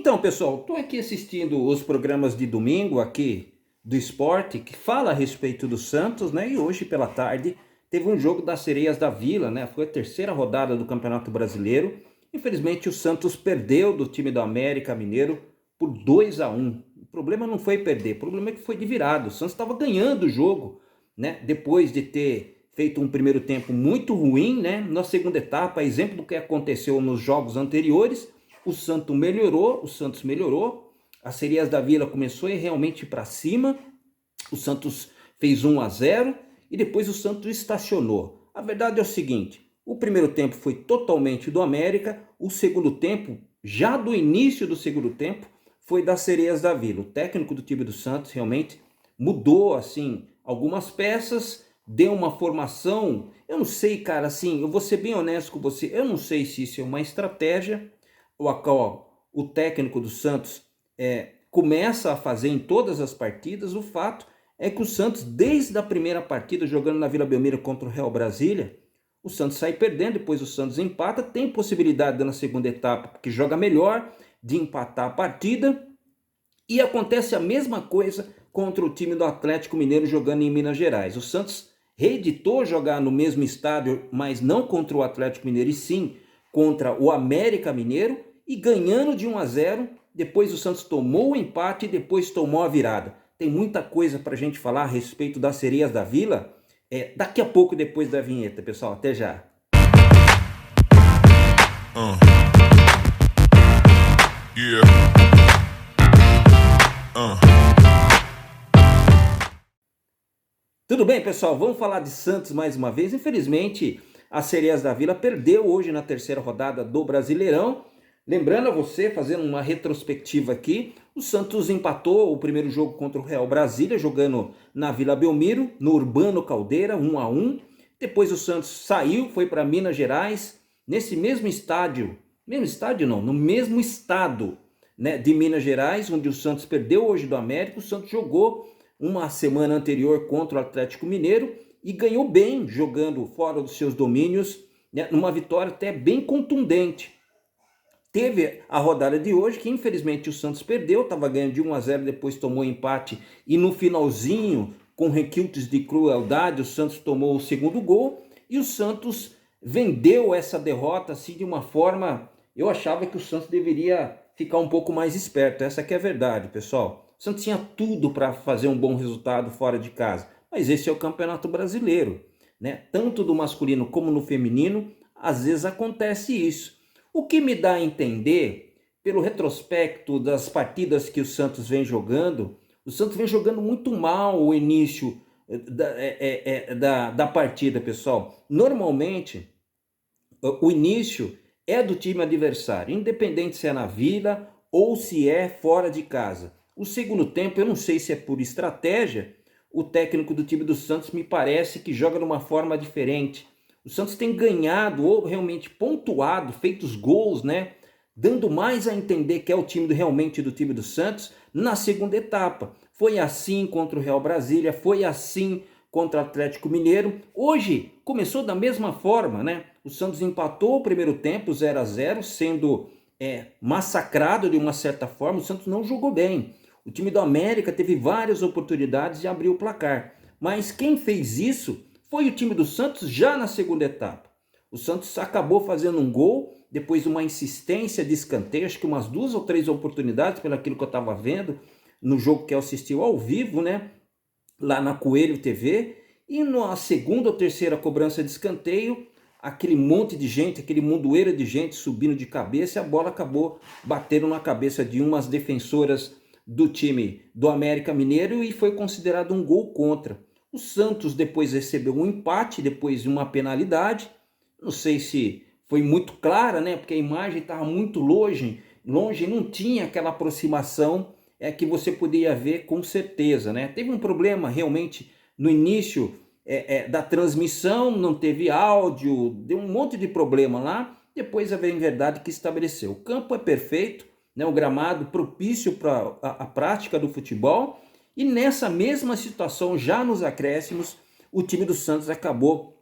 Então, pessoal, estou aqui assistindo os programas de domingo aqui do esporte que fala a respeito do Santos, né? E hoje pela tarde teve um jogo das Sereias da Vila, né? Foi a terceira rodada do Campeonato Brasileiro. Infelizmente o Santos perdeu do time do América Mineiro por 2-1. O problema não foi perder, o problema é que foi de virada. O Santos estava ganhando o jogo, né? Depois de ter feito um primeiro tempo muito ruim, né? Na segunda etapa, exemplo do que aconteceu nos jogos anteriores, o Santos melhorou, a Sereias da Vila começou a ir realmente para cima, o Santos fez 1-0 e depois o Santos estacionou. A verdade é o seguinte, o primeiro tempo foi totalmente do América, o segundo tempo, já do início do segundo tempo, foi das Sereias da Vila. O técnico do time do Santos realmente mudou assim algumas peças, deu uma formação, eu não sei, cara, assim, eu vou ser bem honesto com você, eu não sei se isso é uma estratégia o qual o técnico do Santos começa a fazer em todas as partidas. O fato é que o Santos, desde a primeira partida, jogando na Vila Belmiro contra o Real Brasília, o Santos sai perdendo, depois o Santos empata, tem possibilidade na segunda etapa, porque joga melhor, de empatar a partida, e acontece a mesma coisa contra o time do Atlético Mineiro jogando em Minas Gerais. O Santos reeditou jogar no mesmo estádio, mas não contra o Atlético Mineiro, e sim contra o América Mineiro, e ganhando de 1-0, depois o Santos tomou o empate e depois tomou a virada. Tem muita coisa para a gente falar a respeito das Sereias da Vila, daqui a pouco depois da vinheta, pessoal. Até já. Tudo bem, pessoal? Vamos falar de Santos mais uma vez. Infelizmente, a Sereias da Vila perdeu hoje na terceira rodada do Brasileirão. Lembrando a você, fazendo uma retrospectiva aqui, o Santos empatou o primeiro jogo contra o Real Brasília, jogando na Vila Belmiro, no Urbano Caldeira, 1-1. Depois o Santos saiu, foi para Minas Gerais, nesse mesmo estádio, no mesmo estado, né, de Minas Gerais, onde o Santos perdeu hoje do América. O Santos jogou uma semana anterior contra o Atlético Mineiro e ganhou bem, jogando fora dos seus domínios, né, numa vitória até bem contundente. Teve a rodada de hoje, que infelizmente o Santos perdeu, estava ganhando de 1-0, depois tomou empate, e no finalzinho, com requintes de crueldade, o Santos tomou o segundo gol, e o Santos vendeu essa derrota assim de uma forma... Eu achava que o Santos deveria ficar um pouco mais esperto, essa que é a verdade, pessoal. O Santos tinha tudo para fazer um bom resultado fora de casa, mas esse é o Campeonato Brasileiro, né? Tanto do masculino como no feminino, às vezes acontece isso. O que me dá a entender, pelo retrospecto das partidas que o Santos vem jogando, o Santos vem jogando muito mal o início da partida, pessoal. Normalmente, o início é do time adversário, independente se é na Vila ou se é fora de casa. O segundo tempo, eu não sei se é por estratégia, o técnico do time do Santos me parece que joga de uma forma diferente. O Santos tem ganhado ou realmente pontuado, feito os gols, né? Dando mais a entender que é o time realmente do time do Santos na segunda etapa. Foi assim contra o Real Brasília, foi assim contra o Atlético Mineiro. Hoje começou da mesma forma, né? O Santos empatou o primeiro tempo 0-0, sendo massacrado de uma certa forma. O Santos não jogou bem. O time do América teve várias oportunidades de abrir o placar, mas quem fez isso foi o time do Santos já na segunda etapa. O Santos acabou fazendo um gol, depois uma insistência de escanteio, acho que umas 2 ou 3 oportunidades, pelo aquilo que eu estava vendo no jogo que eu assisti ao vivo, né, lá na Coelho TV, e na segunda ou terceira cobrança de escanteio, aquele monte de gente, aquele mondoeiro de gente subindo de cabeça, e a bola acabou batendo na cabeça de umas defensoras do time do América Mineiro e foi considerado um gol contra. O Santos depois recebeu um empate, depois de uma penalidade. Não sei se foi muito clara, né? Porque a imagem estava muito longe, não tinha aquela aproximação que você podia ver com certeza, né? Teve um problema realmente no início da transmissão, não teve áudio, deu um monte de problema lá. Depois a verdade que estabeleceu. O campo é perfeito, né? O gramado propício para a prática do futebol. E nessa mesma situação, já nos acréscimos, o time do Santos acabou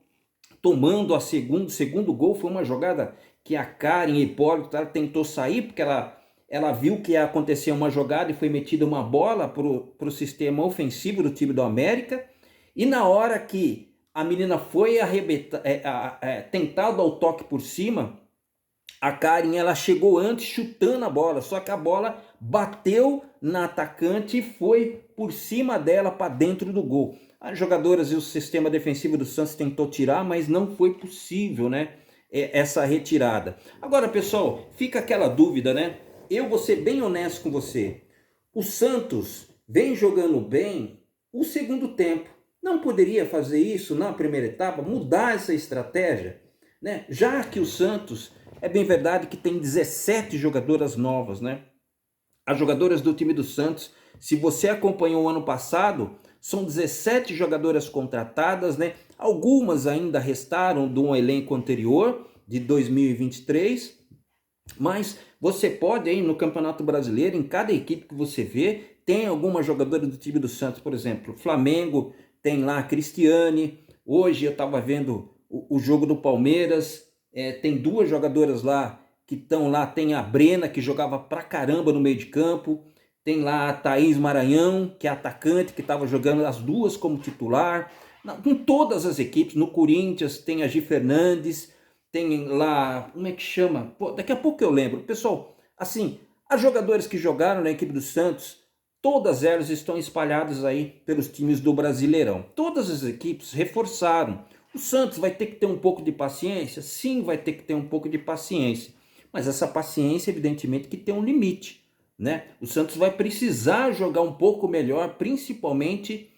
tomando o segundo gol. Foi uma jogada que a Karen Hipólito tentou sair, porque ela ela viu que ia acontecer uma jogada e foi metida uma bola para o sistema ofensivo do time do América, e na hora que a menina foi arrebentar, tentar dar o toque por cima, a Karen ela chegou antes chutando a bola, só que a bola bateu na atacante e foi por cima dela para dentro do gol. As jogadoras e o sistema defensivo do Santos tentou tirar, mas não foi possível, né? Essa retirada. Agora, pessoal, fica aquela dúvida, né? Eu vou ser bem honesto com você. O Santos vem jogando bem o segundo tempo. Não poderia fazer isso na primeira etapa, mudar essa estratégia, né? Já que o Santos, é bem verdade que tem 17 jogadoras novas, né? As jogadoras do time do Santos, se você acompanhou o ano passado, são 17 jogadoras contratadas, né? Algumas ainda restaram de um elenco anterior, de 2023, mas você pode aí no Campeonato Brasileiro, em cada equipe que você vê, tem alguma jogadora do time do Santos, por exemplo, Flamengo tem lá a Cristiane, hoje eu estava vendo o jogo do Palmeiras, tem duas jogadoras lá que estão lá, tem a Brena, que jogava pra caramba no meio de campo, tem lá a Thaís Maranhão, que é atacante, que estava jogando as duas como titular, em todas as equipes, no Corinthians tem a Gi Fernandes, tem lá, como é que chama? Pô, daqui a pouco eu lembro. Pessoal, assim, as jogadoras que jogaram na equipe do Santos, todas elas estão espalhadas aí pelos times do Brasileirão. Todas as equipes reforçaram. O Santos vai ter que ter um pouco de paciência? Sim, vai ter que ter um pouco de paciência. Mas essa paciência, evidentemente, que tem um limite, né? O Santos vai precisar jogar um pouco melhor, principalmente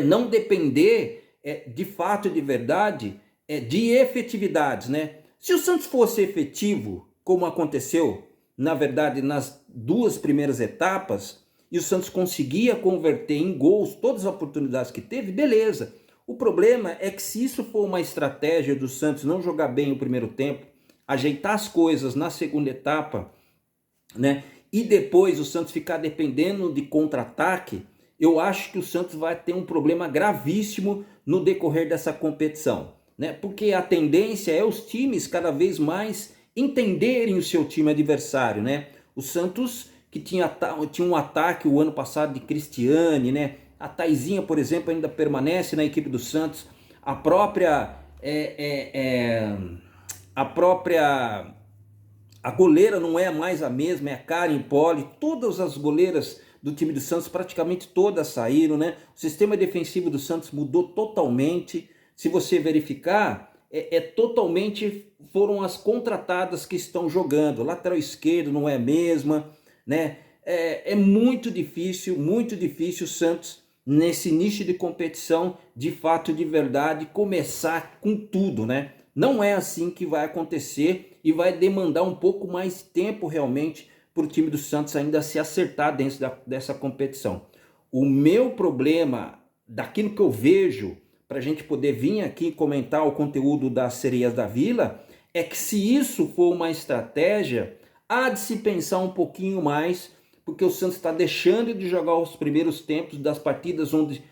não depender de fato, de verdade, de efetividades, né? Se o Santos fosse efetivo, como aconteceu, na verdade, nas duas primeiras etapas, e o Santos conseguia converter em gols todas as oportunidades que teve, beleza. O problema é que se isso for uma estratégia do Santos não jogar bem o primeiro tempo, ajeitar as coisas na segunda etapa, né? E depois o Santos ficar dependendo de contra-ataque, eu acho que o Santos vai ter um problema gravíssimo no decorrer dessa competição, né? Porque a tendência é os times cada vez mais entenderem o seu time adversário, né? O Santos que tinha um ataque o ano passado de Cristiane, né? A Taizinha, por exemplo, ainda permanece na equipe do Santos. A própria a goleira não é mais a mesma, é a Karen Poli. Todas as goleiras do time do Santos, praticamente todas saíram, né? O sistema defensivo do Santos mudou totalmente. Se você verificar, totalmente foram as contratadas que estão jogando. Lateral esquerdo não é a mesma, né? É muito difícil o Santos, nesse nicho de competição, de fato, de verdade, começar com tudo, né? Não é assim que vai acontecer e vai demandar um pouco mais tempo realmente para o time do Santos ainda se acertar dentro dessa competição. O meu problema, daquilo que eu vejo, para a gente poder vir aqui comentar o conteúdo das Sereias da Vila, é que se isso for uma estratégia, há de se pensar um pouquinho mais, porque o Santos está deixando de jogar os primeiros tempos das partidas onde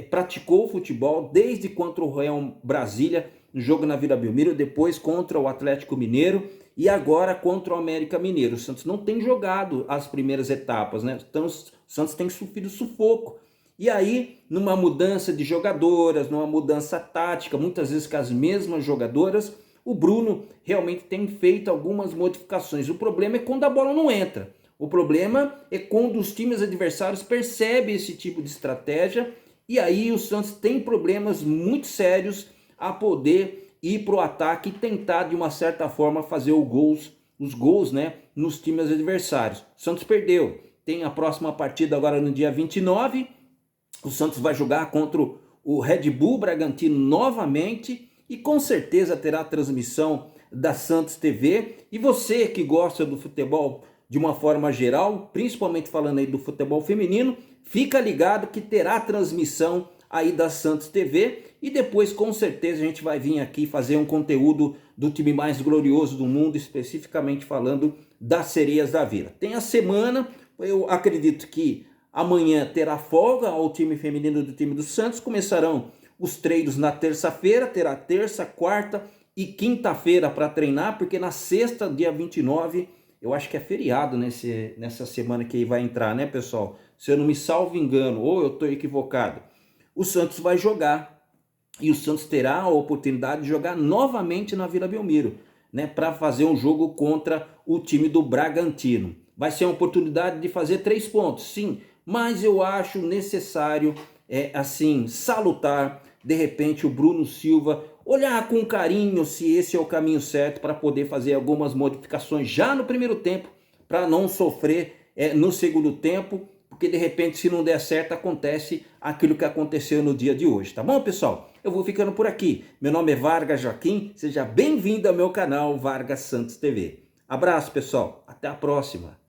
praticou o futebol, desde contra o Real Brasília, no jogo na Vila Belmiro, depois contra o Atlético Mineiro e agora contra o América Mineiro. O Santos não tem jogado as primeiras etapas, né? Então o Santos tem sofrido sufoco. E aí, numa mudança de jogadoras, numa mudança tática, muitas vezes com as mesmas jogadoras, o Bruno realmente tem feito algumas modificações. O problema é quando a bola não entra. O problema é quando os times adversários percebem esse tipo de estratégia e aí o Santos tem problemas muito sérios a poder ir para o ataque e tentar de uma certa forma fazer os gols, né, nos times adversários. O Santos perdeu. Tem a próxima partida agora no dia 29. O Santos vai jogar contra o Red Bull Bragantino novamente e com certeza terá a transmissão da Santos TV. E você que gosta do futebol de uma forma geral, principalmente falando aí do futebol feminino, fica ligado que terá transmissão aí da Santos TV e depois com certeza a gente vai vir aqui fazer um conteúdo do time mais glorioso do mundo, especificamente falando das Sereias da Vila. Tem a semana, eu acredito que amanhã terá folga ao time feminino do time do Santos, começarão os treinos na terça-feira, terá terça, quarta e quinta-feira para treinar, porque na sexta, dia 29, eu acho que é feriado nessa semana que vai entrar, né, pessoal? Se eu não me salvo engano, ou eu estou equivocado. O Santos vai jogar e o Santos terá a oportunidade de jogar novamente na Vila Belmiro, né, para fazer um jogo contra o time do Bragantino. Vai ser uma oportunidade de fazer 3 pontos, sim, mas eu acho necessário, assim, salutar, de repente, o Bruno Silva olhar com carinho se esse é o caminho certo para poder fazer algumas modificações já no primeiro tempo, para não sofrer no segundo tempo, porque de repente, se não der certo, acontece aquilo que aconteceu no dia de hoje, tá bom, pessoal? Eu vou ficando por aqui. Meu nome é Vargas Joaquim, seja bem-vindo ao meu canal Vargas Santos TV. Abraço, pessoal, até a próxima.